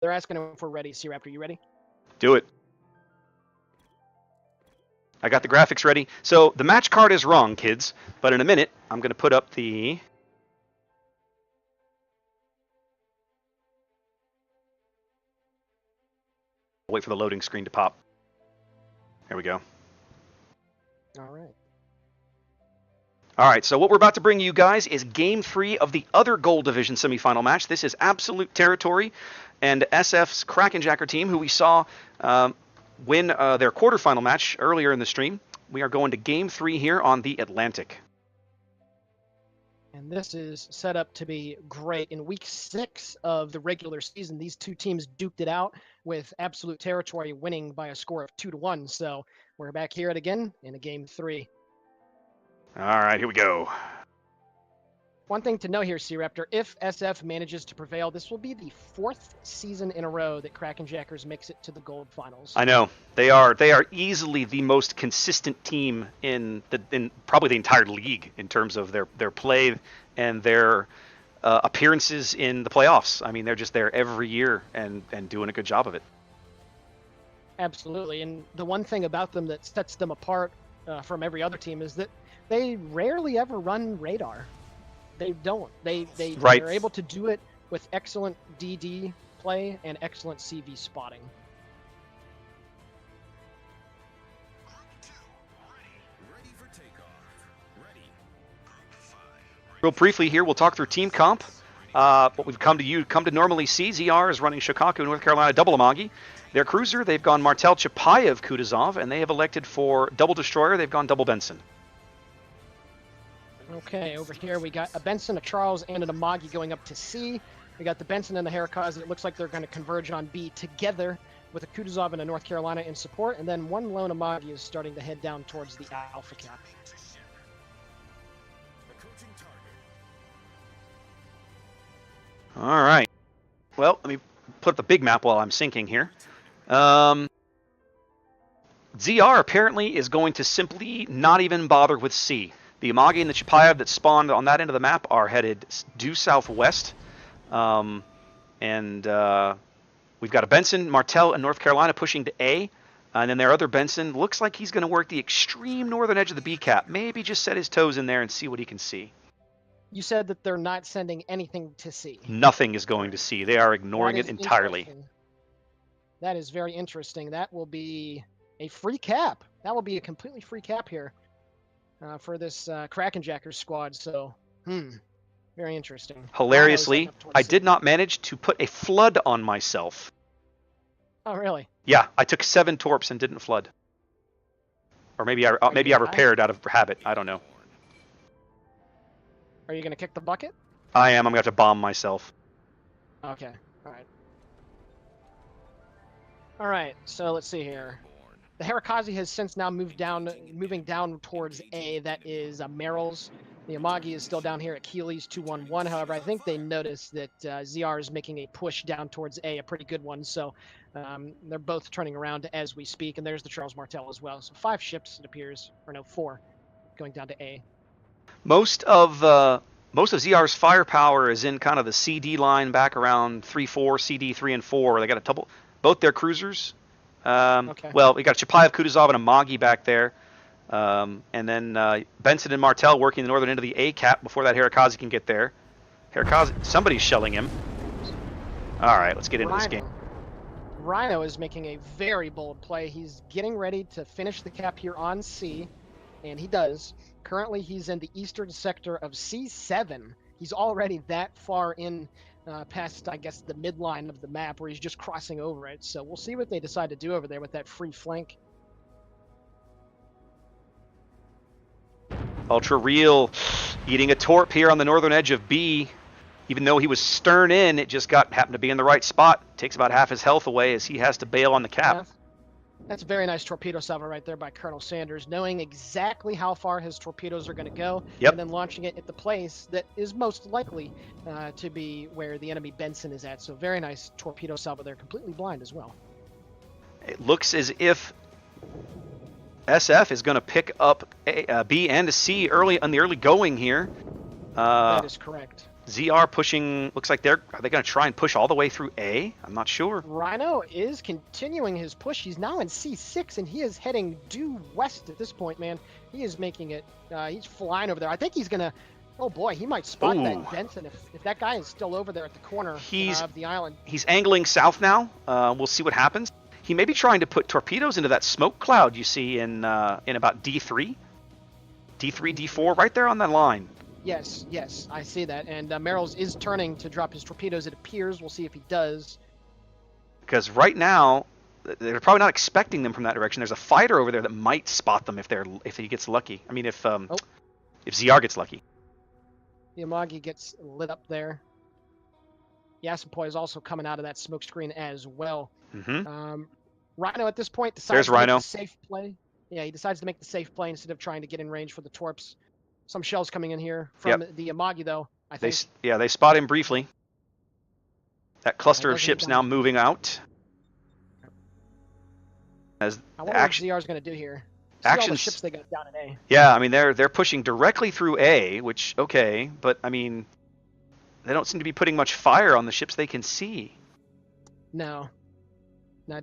They're asking if we're ready. SeaRaptor, you ready? Do it. I got the graphics ready. So the match card is wrong, kids, but in a minute, I'm going to put up the... Wait for the loading screen to pop. There we go. All right. All right, so what we're about to bring you guys is Game 3 of the other Gold Division semifinal match. This is Absolute Territory and SF's Kraken Jacker team, who we saw win their quarterfinal match earlier in the stream. We are going to Game 3 here on the Atlantic. And this is set up to be great. In week 6 of the regular season, these two teams duked it out with Absolute Territory winning by a score of 2-1. So we're back here again in a Game 3. All right, here we go. One thing to know here, SeaRaptor, if SF manages to prevail, this will be the 4th season in a row that Kraken Jackers makes it to the Gold Finals. I know. They are easily the most consistent team in probably the entire league in terms of their play and their appearances in the playoffs. I mean, they're just there every year and doing a good job of it. Absolutely. And the one thing about them that sets them apart from every other team is that they rarely ever run radar. They don't. They're able to do it with excellent DD play and excellent CV spotting. Real briefly here, we'll talk through team comp. What we've come to normally see. ZR is running Shikaku, North Carolina, double Amagi. Their cruiser, they've gone Martel Chapayev Kutuzov, and they have elected for double Destroyer, they've gone double Benson. Okay, over here we got a Benson, a Charles, and an Amagi going up to C. We got the Benson and the Harakazi. It looks like they're going to converge on B together with a Kutuzov and a North Carolina in support. And then one lone Amagi is starting to head down towards the Alpha Cap. All right. Well, let me put up the big map while I'm syncing here. ZR apparently is going to simply not even bother with C. The Amagi and the Chapayev that spawned on that end of the map are headed due southwest. We've got a Benson, Martel, and North Carolina pushing to A. And then their other Benson looks like he's going to work the extreme northern edge of the B cap. Maybe just set his toes in there and see what he can see. You said that they're not sending anything to C. Nothing is going to C. They are ignoring it entirely. That is very interesting. That will be a free cap. That will be a completely free cap here. For this Kraken Jackers squad, so very interesting. Hilariously, I did not manage to put a flood on myself. Oh, really? Yeah, I took 7 torps and didn't flood. Or maybe I repaired out of habit. I don't know. Are you going to kick the bucket? I am. I'm going to have to bomb myself. Okay. All right. All right. So let's see here. The Harakazi has since now moving down towards A. That is Merrill's. The Amagi is still down here at Keeley's 211. However, I think they noticed that ZR is making a push down towards A, a pretty good one. So they're both turning around as we speak. And there's the Charles Martel as well. So 5 ships, it appears, or no, 4, going down to A. Most of ZR's firepower is in kind of the CD line back around 3-4, CD 3 and 4. They got both their cruisers. Okay. Well, we got Chapayev, Kutuzov, and Amagi back there. And then Benson and Martel working the northern end of the A cap before that Harakazi can get there. Somebody's shelling him. All right, let's get into this game. Rhino is making a very bold play. He's getting ready to finish the cap here on C, and he does. Currently, he's in the eastern sector of C7. He's already that far in past, I guess, the midline of the map where he's just crossing over it. So we'll see what they decide to do over there with that free flank. Ultra Real eating a torp here on the northern edge of B. Even though he was stern in, it just happened to be in the right spot. Takes about half his health away as he has to bail on the cap. Yeah. That's a very nice torpedo salvo right there by Colonel Sanders, knowing exactly how far his torpedoes are going to go, and then launching it at the place that is most likely to be where the enemy Benson is at. So very nice torpedo salvo there, completely blind as well. It looks as if SF is going to pick up B and a C early on the early going here. That is correct. ZR pushing, looks like are they going to try and push all the way through A? I'm not sure. Rhino is continuing his push. He's now in C6, and he is heading due west at this point, man. He is making it, he's flying over there. I think he's going to, oh boy, he might spot that Denson if that guy is still over there at the corner of the island. He's angling south now. We'll see what happens. He may be trying to put torpedoes into that smoke cloud you see in about D3, D4, right there on that line. Yes, I see that. And Merrill's is turning to drop his torpedoes, it appears. We'll see if he does. Because right now, they're probably not expecting them from that direction. There's a fighter over there that might spot them if he gets lucky. I mean, if ZR gets lucky. The Amagi gets lit up there. Yasapoi is also coming out of that smoke screen as well. Mm-hmm. Rhino at this point decides to Rhino. make the safe play. Yeah, he decides to make the safe play instead of trying to get in range for the torps. Some shells coming in here from the Amagi, though, I think. They spot him briefly. That cluster of ships now moving out. I wonder what ZR's going to do here. See all the ships they got down in A. Yeah, I mean, they're pushing directly through A, which, okay, but, I mean, they don't seem to be putting much fire on the ships they can see. No,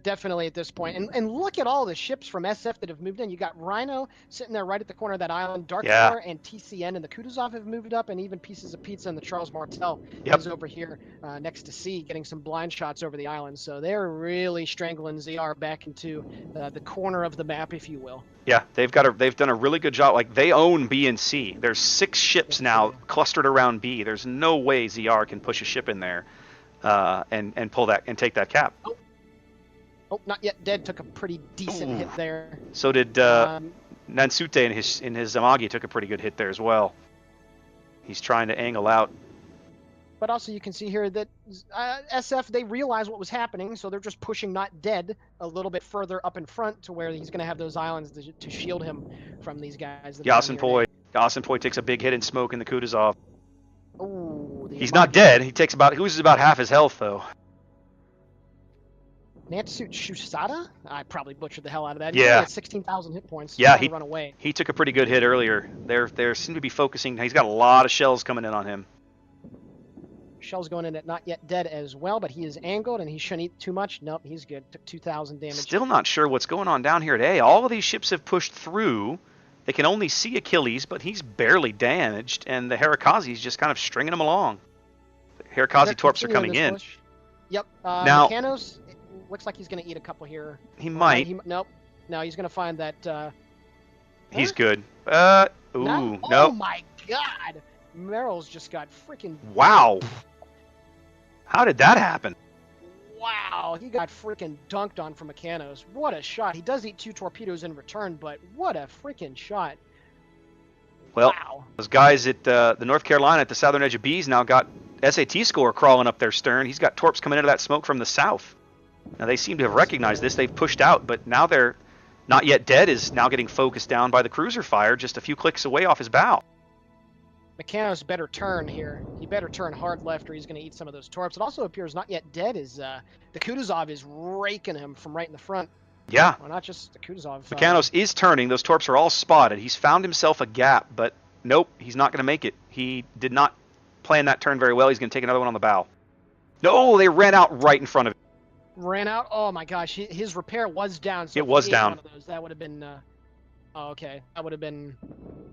definitely at this point. And look at all the ships from SF that have moved in. You got Rhino sitting there right at the corner of that island. Darkfire and TCN and the Kutuzov have moved up, and even Pieces of Pizza and the Charles Martel is over here next to C, getting some blind shots over the island. So they're really strangling ZR back into the corner of the map, if you will. Yeah, they've done a really good job. Like, they own B and C. There's 6 ships now clustered around B. There's no way ZR can push a ship in there and pull that and take that cap. Oh, not yet dead. Took a pretty decent hit there. So did Nansute in his Amagi took a pretty good hit there as well. He's trying to angle out. But also you can see here that SF, they realize what was happening, so they're just pushing not dead a little bit further up in front to where he's going to have those islands to shield him from these guys. Yasenpoi takes a big hit in smoke in the Kutuzov. Oh, he's not dead. He loses about half his health, though. Natsu Shusada? I probably butchered the hell out of that. Yeah. He had 16,000 hit points. Yeah, he run away. He took a pretty good hit earlier. They seem to be focusing. He's got a lot of shells coming in on him. Shells going in at not yet dead as well, but he is angled and he shouldn't eat too much. Nope, he's good. Took 2,000 damage. Still not sure what's going on down here at A. All of these ships have pushed through. They can only see Achilles, but he's barely damaged, and the Hirakazi's just kind of stringing him along. The Hirakazi torps are coming in. Push. Yep. Now, Mechanos, looks like he's going to eat a couple here. He might. Nope. No, he's going to find that... He's good. Oh, nope. my God. Merrill's just got freaking... Wow. How did that happen? Wow, he got freaking dunked on from Mechanos. What a shot. He does eat 2 torpedoes in return, but what a freaking shot. Well, wow. Those guys at the North Carolina at the southern edge of B's now got SAT score crawling up their stern. He's got torps coming into that smoke from the south. Now, they seem to have recognized this. They've pushed out, but now they're not yet dead is now getting focused down by the cruiser fire just a few clicks away off his bow. Mechanos better turn here. He better turn hard left or he's going to eat some of those torps. It also appears not yet dead is the Kutuzov is raking him from right in the front. Yeah. Well, not just the Kutuzov. Mechanos is turning. Those torps are all spotted. He's found himself a gap, but nope, he's not going to make it. He did not plan that turn very well. He's going to take another one on the bow. No, they ran out right in front of him. Ran out? Oh, my gosh. His repair was down. So it was down. One of those, that would have been... oh, okay. That would have been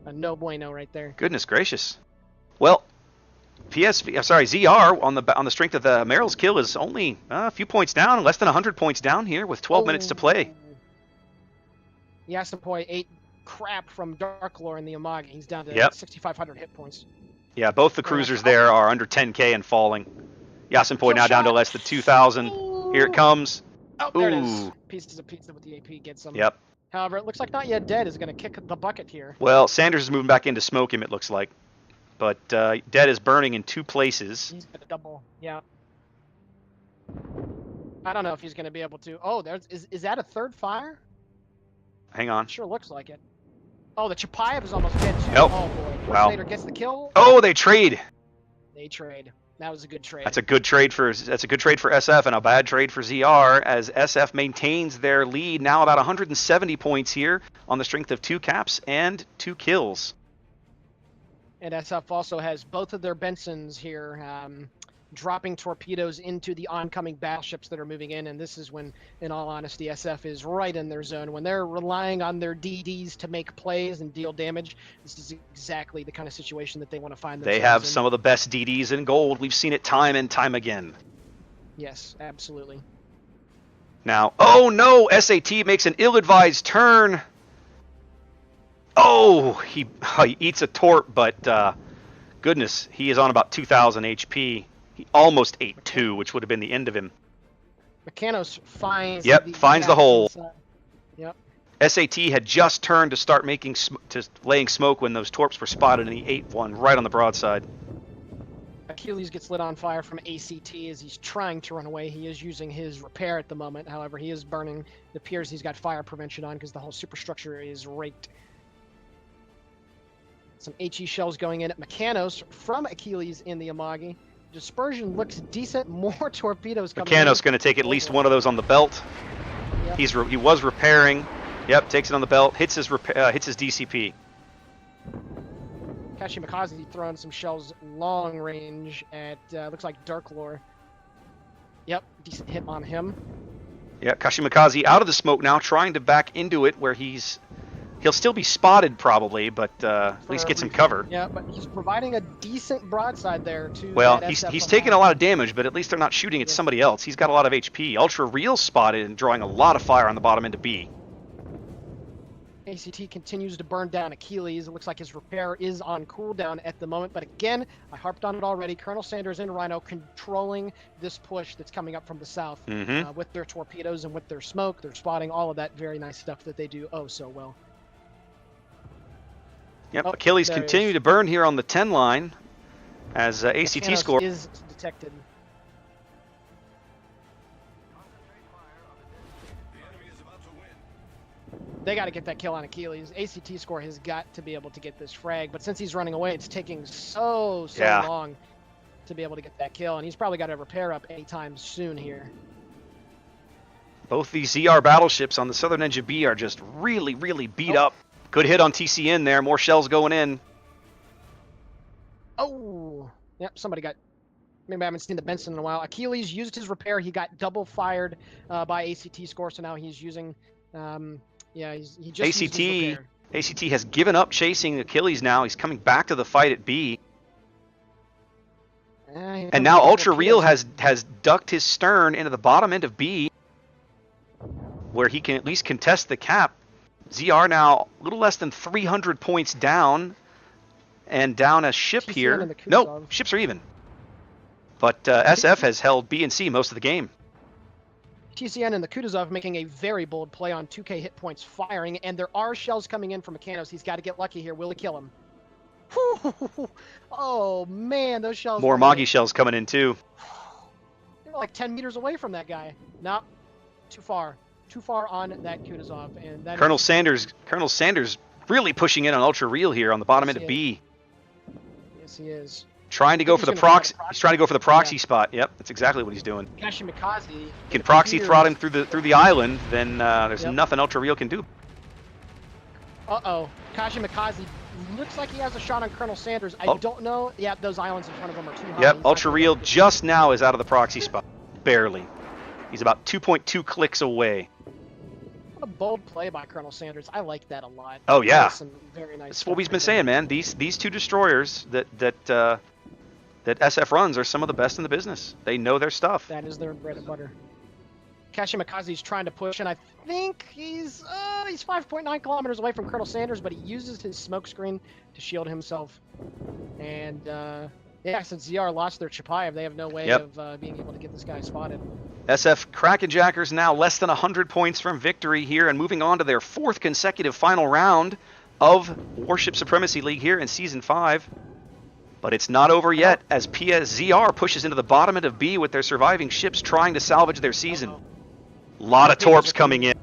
a no bueno right there. Goodness gracious. Well, ZR on the strength of the Merrill's kill is only a few points down, less than 100 points down here with 12 minutes to play. Yasapoi ate crap from Darklore in the Amagi. He's down to 6,500 hit points. Yeah, both the cruisers there are under 10k and falling. Yasapoi now down to less than 2,000. Here it comes. Oh, there it is. Pieces of pizza with the AP gets them. Yep. However, it looks like Not Yet Dead is going to kick the bucket here. Well, Sanders is moving back in to smoke him, it looks like. But Dead is burning in 2 places. He's going to double, yeah. I don't know if he's going to be able to. Oh, is that a third fire? Hang on. It sure looks like it. Oh, the Chapayev is almost dead too. Nope. Oh boy. Wow. Later gets the kill. Oh, they trade. They trade. That was a good trade. That's a good trade for SF and a bad trade for ZR as SF maintains their lead now about 170 points here on the strength of 2 caps and 2 kills. And SF also has both of their Bensons here, dropping torpedoes into the oncoming battleships that are moving in. And this is when, in all honesty, SF is right in their zone. When they're relying on their DDs to make plays and deal damage, this is exactly the kind of situation that they want to find themselves They have in. some of the best DDs in gold. We've seen it time and time again. Yes, absolutely. Now, oh no, SAT makes an ill-advised turn. Oh, he eats a torp, but goodness, he is on about 2,000 HP. He almost ate 2, which would have been the end of him. Mechanos finds finds the hole. inside. Yep. SAT had just turned to start laying smoke when those torps were spotted, and he ate one right on the broadside. Achilles gets lit on fire from ACT as he's trying to run away. He is using his repair at the moment. However, he is burning. It appears he's got fire prevention on because the whole superstructure is raked. Some HE shells going in at Mechanos from Achilles in the Amagi. Dispersion looks decent. More torpedoes coming in. Mechanos going to take at least one of those on the belt. Yep. He was repairing. Yep, takes it on the belt. Hits his DCP. Kashimikaze throwing some shells long range at looks like Darklore. Yep, decent hit on him. Yeah, Kashimikaze out of the smoke now, trying to back into it where he'll still be spotted probably, but at least get some cover. Yeah, but he's providing a decent broadside there to. Well, he's taking a lot of damage, but at least they're not shooting at somebody else. He's got a lot of HP. Ultra Real spotted and drawing a lot of fire on the bottom end of B. ACT continues to burn down Achilles. It looks like his repair is on cooldown at the moment. But again, I harped on it already. Colonel Sanders and Rhino controlling this push that's coming up from the south with their torpedoes and with their smoke. They're spotting all of that very nice stuff that they do oh so well. Yep, Achilles continue to burn here on the 10 line as ACT score is detected. They got to get that kill on Achilles. ACT score has got to be able to get this frag, but since he's running away, it's taking so long to be able to get that kill, and he's probably got to repair up anytime soon here. Both these ZR battleships on the southern edge of B are just really, really beat up. Good hit on TCN there. More shells going in. Oh, yep. Somebody got. Maybe I haven't seen the Benson in a while. Achilles used his repair. He got double fired by ACT score, so now he's using. He just used his repair. ACT has given up chasing Achilles now. He's coming back to the fight at B. And now Ultra Real has ducked his stern into the bottom end of B, where he can at least contest the cap. ZR now a little less than 300 points down, and down a ship TCN here. No, ships are even. But SF has held B and C most of the game. TCN and the Kutuzov making a very bold play on 2k hit points firing, and there are shells coming in from Mechanos. He's got to get lucky here. Will he kill him? Oh man, those shells. More Magi shells coming in too. They're like 10 meters away from that guy. Nope, too far. Too far on that Kutuzov, and that Colonel Sanders really pushing in on Ultra Real here on the bottom end of B. Yes, he is. Trying to go for the proxy. He's trying to go for the proxy spot. Yep, that's exactly what he's doing. Kashimikaze Can proxy throttle him through the island, then there's nothing Ultra Real can do. Kashimikaze looks like he has a shot on Colonel Sanders. I don't know. Yeah, those islands in front of him are too high. Yep, Ultra Real just now is out of the proxy spot. Barely. He's about 2.2 clicks away. What a bold play by Colonel Sanders. I like that a lot. Oh yeah. Some very nice. That's what we've been saying, man. These two destroyers that SF runs are some of the best in the business. They know their stuff. That is their bread and butter. Kashimikaze's trying to push, and I think he's 5.9 kilometers away from Colonel Sanders, but he uses his smoke screen to shield himself. And since ZR lost their Chapayev, they have no way of being able to get this guy spotted. SF Kraken Jackers now less than 100 points from victory here, and moving on to their 4th consecutive final round of Warships Supremacy League here in Season 5. But it's not over yet, as ZR pushes into the bottom end of B with their surviving ships trying to salvage their season. A lot of torps coming in.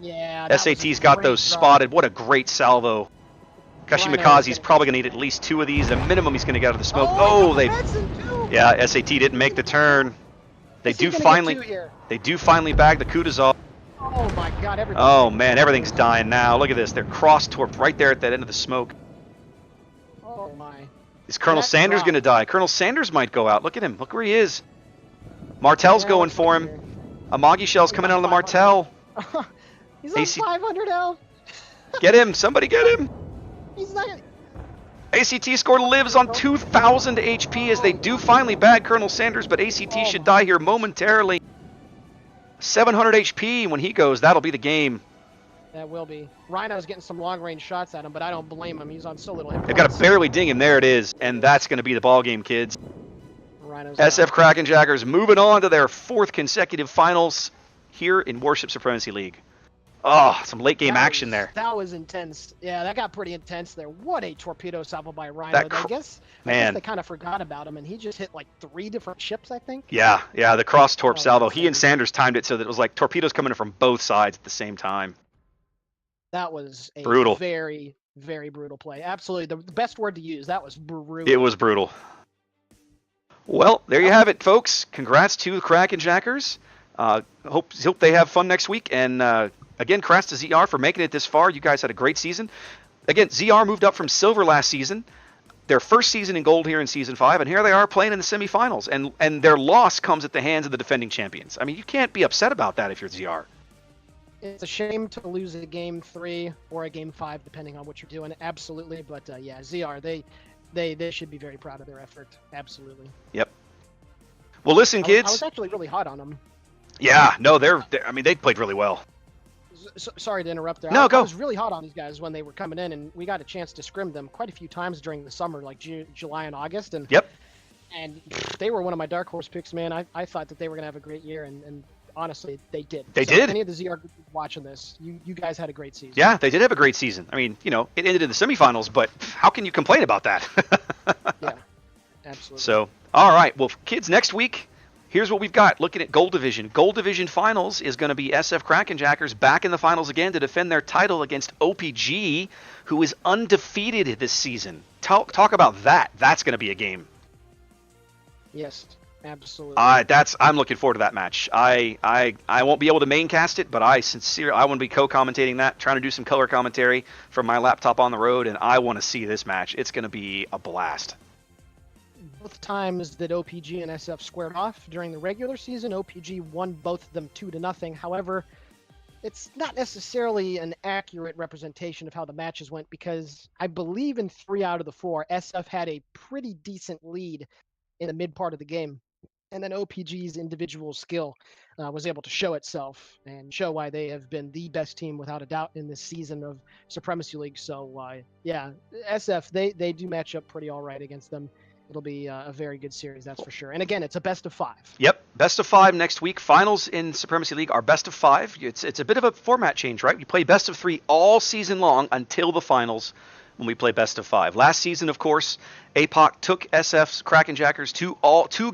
Yeah, SAT's got those spotted. What a great salvo. Kashimikaze's probably going to need at least 2 of these. At minimum, he's going to get out of the smoke. Yeah, SAT didn't make the turn. They do finally bag the Kutuzov. Oh my God! Oh man, everything's dying now. Look at this. They're cross torped right there at that end of the smoke. Oh my. Is Colonel That Sanders drop. going to die? Colonel Sanders might go out. Look at him. Look where he is. Martel's Yeah, going let's for see him. here. Amagi shell's coming out on the 500. Martel. He's on AC 500 health. Get him. Somebody get him. He's not gonna... ACT score lives on 2,000 HP as they do finally bag Colonel Sanders, but ACT should die here momentarily. 700 HP when he goes. That'll be the game. That will be. Rhino's getting some long-range shots at him, but I don't blame him. He's on so little hit They've got points. to barely ding him. There it is. And that's going to be the ball game, kids. Rhino's SF down. Kraken Jackers moving on to their 4th consecutive finals here in Warships Supremacy League. Oh, some late game action there. That was intense. Yeah, that got pretty intense there. What a torpedo salvo by Rhino. That I guess they kind of forgot about him, and he just hit like 3 different ships, I think. Yeah, the cross torp salvo. that's He and Sanders timed it so that it was like torpedoes coming in from both sides at the same time. That was a Brutal. very, very brutal play. Absolutely. The best word to use. That was brutal. It was brutal. Well, there you have it, folks. Congrats to the Kraken Jackers. Hope they have fun next week. And again, congrats to ZR for making it this far. You guys had a great season. Again, ZR moved up from silver last season. Their first season in gold here in Season 5. And here they are playing in the semifinals. And their loss comes at the hands of the defending champions. I mean, you can't be upset about that if you're ZR. It's a shame to lose a game 3 or a game 5, depending on what you're doing. Absolutely. But yeah, ZR, they should be very proud of their effort. Absolutely. Yep. Well, listen, kids. I was actually really hot on them. Yeah, no, they played really well. Sorry to interrupt there. No, go. I was really hot on these guys when they were coming in, and we got a chance to scrim them quite a few times during the summer, like July and August. And Yep. And they were one of my dark horse picks, man. I thought that they were going to have a great year, and honestly, they did. They so did. Any of the ZR watching this, you guys had a great season. Yeah, they did have a great season. I mean, it ended in the semifinals, but how can you complain about that? Yeah, absolutely. So, all right. Well, kids, next week, here's what we've got. Looking at Gold Division. Gold Division Finals is going to be SF Kraken Jackers back in the finals again to defend their title against OPG, who is undefeated this season. Talk about that. That's going to be a game. Yes, absolutely. I'm looking forward to that match. I won't be able to maincast it, but I want to be co-commentating that, trying to do some color commentary from my laptop on the road, and I want to see this match. It's going to be a blast. Both times that OPG and SF squared off during the regular season, OPG won both of them 2-0. However, it's not necessarily an accurate representation of how the matches went, because I believe in 3 out of the 4, SF had a pretty decent lead in the mid part of the game. And then OPG's individual skill was able to show itself and show why they have been the best team without a doubt in this season of Supremacy League. So yeah, SF, they do match up pretty all right against them. It'll be a very good series, that's for sure. And again, it's a best of 5. Yep, best of 5 next week. Finals in Supremacy League are best of 5. It's a bit of a format change, right? We play best of 3 all season long until the finals, when we play best of 5. Last season, of course, APOC took SF's Kraken Jackers to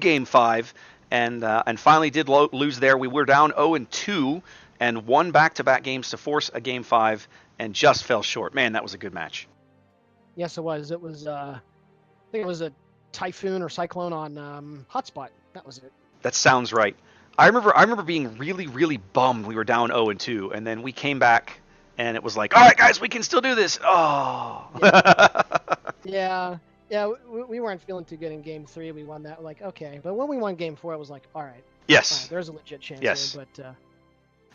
Game 5, and finally did lose there. We were down 0-2 and won back-to-back games to force a Game 5, and just fell short. Man, that was a good match. Yes, it was. It was, I think it was a typhoon or cyclone on Hotspot. That was it. That sounds right. I remember being really, really bummed we were down 0-2, and then we came back, and it was like, all right, guys, we can still do this. Oh. Yeah, we weren't feeling too good in Game 3. We won that, like, okay. But when we won Game 4, it was like, all right. Yes. All right, there's a legit chance Yes. here, but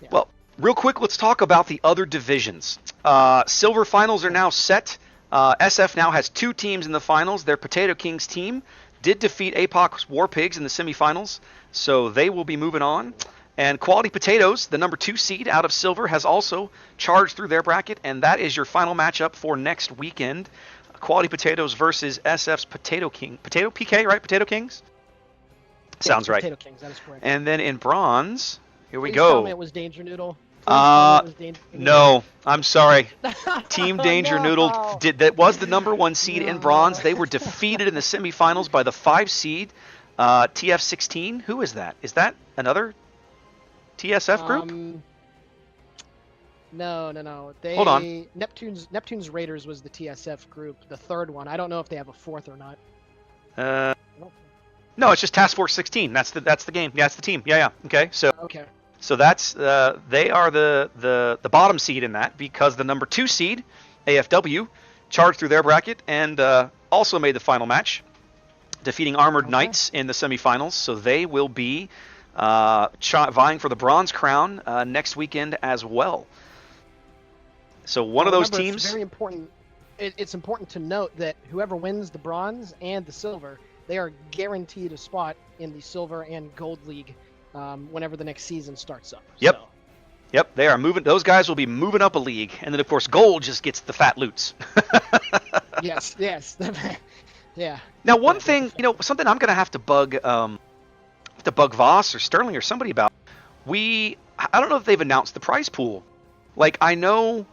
yeah. Well, real quick, let's talk about the other divisions. Silver finals are now set. SF now has 2 teams in the finals. Their Potato Kings team did defeat APOC's War Pigs in the semifinals, so they will be moving on. And Quality Potatoes, the number 2 seed out of Silver, has also charged through their bracket, and that is your final matchup for next weekend. Quality Potatoes versus SF's Potato PK, right? Potato Kings? Sounds right. Potato Kings, that is correct. And then in bronze, here we Please go. tell me it was Danger Noodle. Danger Noodle. No, I'm sorry. Team Danger No. Noodle that was the number 1 seed in bronze. They were defeated in the semifinals by the 5 seed TF16. Who is that? Is that another TSF group? No. Hold on. Neptune's Raiders was the TSF group, the 3rd one. I don't know if they have a 4th or not. No, it's just Task Force 16. That's the game. Yeah, it's the team. Yeah. Okay. So that's they are the bottom seed in that, because the number 2 seed AFW charged through their bracket and also made the final match, defeating Armored Okay. Knights in the semifinals. So they will be vying for the bronze crown next weekend as well. So one of those Remember, teams. It's very important. It's important to note that whoever wins the bronze and the silver, they are guaranteed a spot in the silver and gold league whenever the next season starts up. Yep. So. Yep, they are moving. Those guys will be moving up a league, and then of course gold just gets the fat loots. Yes. Yeah. Now, one thing, something I'm going to have to bug Voss or Sterling or somebody about. I don't know if they've announced the prize pool. Like, I know.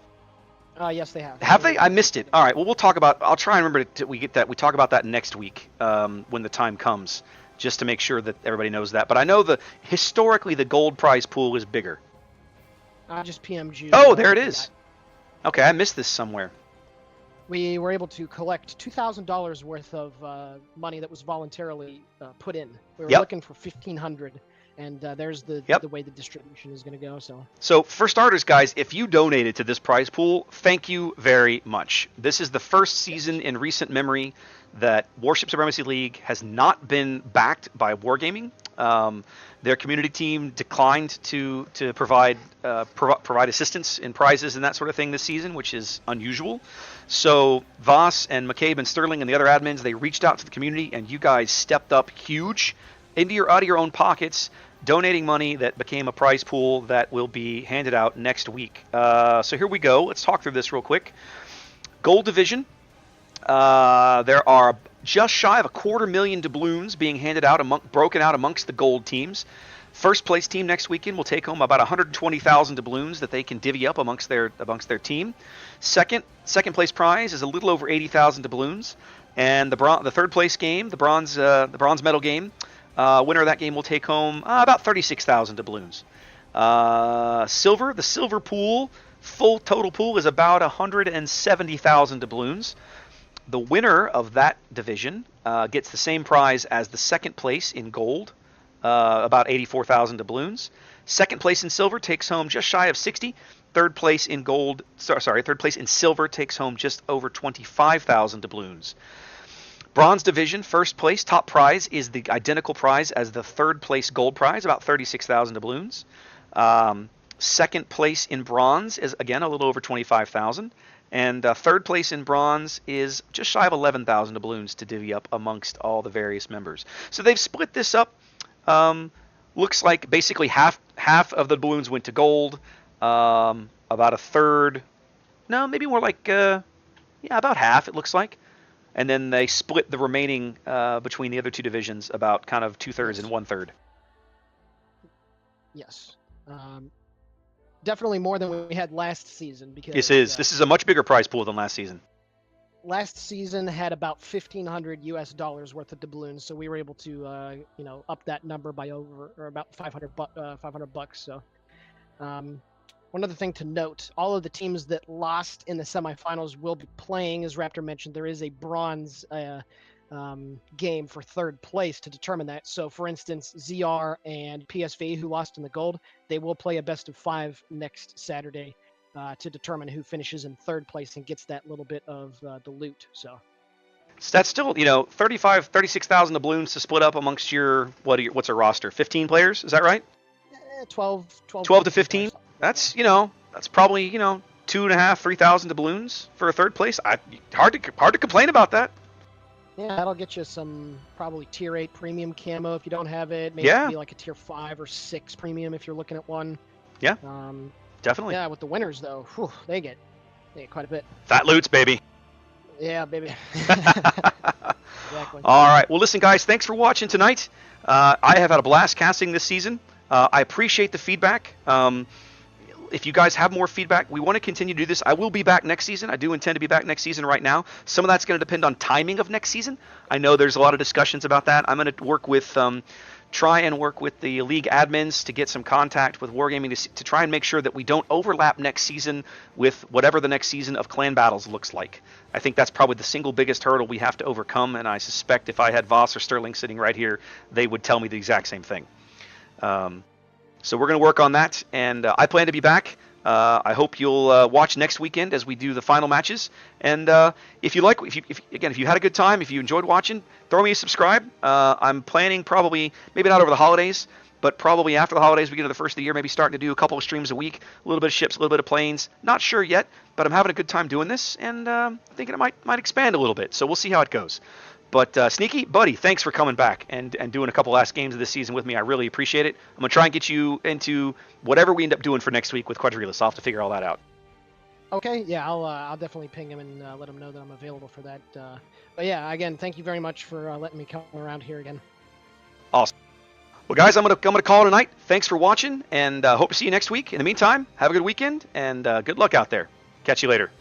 Yes, they have. Have they? I missed it. All right. Well, we'll talk about. I'll try and remember we get that. We talk about that next week when the time comes, just to make sure that everybody knows that. But I know historically the gold prize pool is bigger. Just PMG. Oh, there it is. Okay, I missed this somewhere. We were able to collect $2,000 worth of money that was voluntarily put in. We were looking for $1,500, and there's the way the distribution is going to go. So for starters, guys, if you donated to this prize pool, thank you very much. This is the first season in recent memory that Warships Supremacy League has not been backed by Wargaming. Their community team declined to provide assistance in prizes and that sort of thing this season, which is unusual. So Voss and McCabe and Sterling and the other admins, they reached out to the community, and you guys stepped up huge out of your own pockets, donating money that became a prize pool that will be handed out next week. So here we go. Let's talk through this real quick. Gold Division. There are just shy of 250,000 doubloons being handed out, broken out amongst the gold teams. First place team next weekend will take home about 120,000 doubloons that they can divvy up amongst their team. Second place prize is a little over 80,000 doubloons, and the third place game, the bronze medal game, winner of that game will take home about 36,000 doubloons. The silver pool, full total pool is about 170,000 doubloons. The winner of that division gets the same prize as the second place in gold, about 84,000 doubloons. Second place in silver takes home just shy of 60. Third place in silver takes home just over 25,000 doubloons. Bronze division, first place, top prize is the identical prize as the third place gold prize, about 36,000 doubloons. Second place in bronze is, again, a little over 25,000. And third place in bronze is just shy of 11,000 doubloons to divvy up amongst all the various members. So they've split this up. Looks like basically half of the doubloons went to gold. About a third. No, maybe more like about half. It looks like. And then they split the remaining between the other two divisions, about kind of 2/3 and 1/3. Yes. Definitely more than we had last season. Because This is a much bigger prize pool than last season. Last season had about $1,500 worth of doubloons, so we were able to up that number by about $500. So one other thing to note, all of the teams that lost in the semifinals will be playing, as Raptor mentioned. There is a bronze game for third place to determine that. So for instance, ZR and PSV, who lost in the gold, they will play a best of 5 next Saturday to determine who finishes in third place and gets that little bit of the loot. So that's still 36,000 doubloons to split up amongst what's a roster, 15 players, is that right? 12 to 15. That's probably 2,500 3,000 doubloons for a third place. Hard to complain about that. Yeah, that'll get you some probably tier 8 premium camo if you don't have it. Maybe it'd be like a tier 5 or 6 premium if you're looking at one. Yeah. Definitely. Yeah, with the winners though, they get quite a bit. Fat loots, baby. Yeah, baby. Exactly. All right. Well, listen, guys, thanks for watching tonight. I have had a blast casting this season. I appreciate the feedback. If you guys have more feedback, we want to continue to do this. I will be back next season. I do intend to be back next season right now. Some of that's going to depend on timing of next season. I know there's a lot of discussions about that. I'm going to try and work with the league admins to get some contact with Wargaming to try and make sure that we don't overlap next season with whatever the next season of Clan Battles looks like. I think that's probably the single biggest hurdle we have to overcome, and I suspect if I had Voss or Sterling sitting right here, they would tell me the exact same thing. So we're going to work on that, and I plan to be back. I hope you'll watch next weekend as we do the final matches. And if you had a good time, if you enjoyed watching, throw me a subscribe. I'm planning probably, maybe not over the holidays, but probably after the holidays, we get to the first of the year, maybe starting to do a couple of streams a week, a little bit of ships, a little bit of planes. Not sure yet, but I'm having a good time doing this, and thinking it might expand a little bit. So we'll see how it goes. But Sneaky, buddy, thanks for coming back and doing a couple last games of this season with me. I really appreciate it. I'm going to try and get you into whatever we end up doing for next week with Quadrilis. I'll have to figure all that out. Okay, yeah, I'll definitely ping him and let him know that I'm available for that. But yeah, again, thank you very much for letting me come around here again. Awesome. Well, guys, I'm gonna call it a night. Thanks for watching, and hope to see you next week. In the meantime, have a good weekend, and good luck out there. Catch you later.